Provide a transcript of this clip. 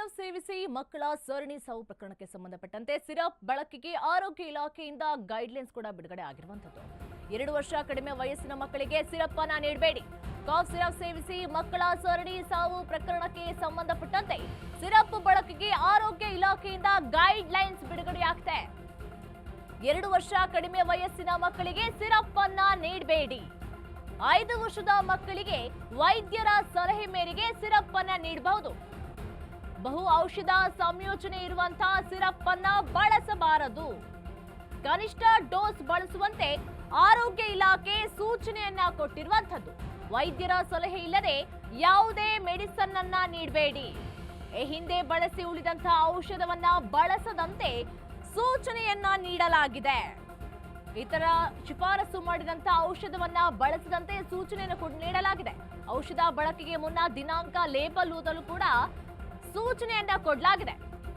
Syrup ಸೇವಿಸಿ ಮಕ್ಕಳ ಸರಣಿ ಸಾವು ಪ್ರಕರಣಕ್ಕೆ ಸಂಬಂಧಪಟ್ಟಂತೆ ಸಿರಪ್ ಬಳಕೆಗೆ ಆರೋಗ್ಯ ಇಲಾಖೆಯಿಂದ ಗೈಡ್ಲೈನ್ಸ್ ಕೂಡ ಬಿಡುಗಡೆ ಆಗಿರುವಂತದ್ದು. 2 ವರ್ಷ ಕಡಿಮೆ ವಯಸ್ಸಿನ ಮಕ್ಕಳಿಗೆ ಸಿರಪ್ ಅನ್ನು ನೀಡಬೇಡಿ. ಕಾಫ್ ಸಿರಪ್ ಸೇವಿಸಿ ಮಕ್ಕಳ ಸರಣಿ ಸಾವು ಪ್ರಕರಣಕ್ಕೆ ಸಂಬಂಧಪಟ್ಟಂತೆ ಸಿರಪ್ ಬಳಕೆಗೆ ಆರೋಗ್ಯ ಇಲಾಖೆಯಿಂದ ಗೈಡ್ಲೈನ್ಸ್ ಬಿಡುಗಡೆಯಾಗಿದೆ. 2 ವರ್ಷ ಕಡಿಮೆ ವಯಸ್ಸಿನ ಮಕ್ಕಳಿಗೆ ಸಿರಪ್ ಅನ್ನ ನೀಡಬೇಡಿ. 5 ವರ್ಷದ ಮಕ್ಕಳಿಗೆ ವೈದ್ಯರ ಸಲಹೆ ಮೇರೆಗೆ ಸಿರಪ್ ಅನ್ನ ನೀಡಬಹುದು. ಬಹು ಔಷಧ ಸಂಯೋಜನೆ ಇರುವಂತಹ ಸಿರಪ್ ಅನ್ನ ಬಳಸಬಾರದು. ಕನಿಷ್ಠ ಡೋಸ್ ಬಳಸುವಂತೆ ಆರೋಗ್ಯ ಇಲಾಖೆ ಸೂಚನೆಯನ್ನ ಕೊಟ್ಟಿರುವಂತದ್ದು. ವೈದ್ಯರ ಸಲಹೆ ಇಲ್ಲದೆ ಯಾವುದೇ ಮೆಡಿಸನ್ ಅನ್ನ ನೀಡಬೇಡಿ. ಹಿಂದೆ ಬಳಸಿ ಉಳಿದಂತಹ ಔಷಧವನ್ನ ಬಳಸದಂತೆ ಸೂಚನೆಯನ್ನ ನೀಡಲಾಗಿದೆ. ಇತರ ಶಿಫಾರಸು ಮಾಡಿದಂತಹ ಔಷಧವನ್ನ ಬಳಸದಂತೆ ಸೂಚನೆಯನ್ನು ನೀಡಲಾಗಿದೆ. ಔಷಧ ಬಳಕೆಗೆ ಮುನ್ನ ದಿನಾಂಕ ಲೇಬಲ್ ಓದಲು ಕೂಡ ಸೂಚನೆಯನ್ನ ಕೊಡಲಾಗಿದೆ.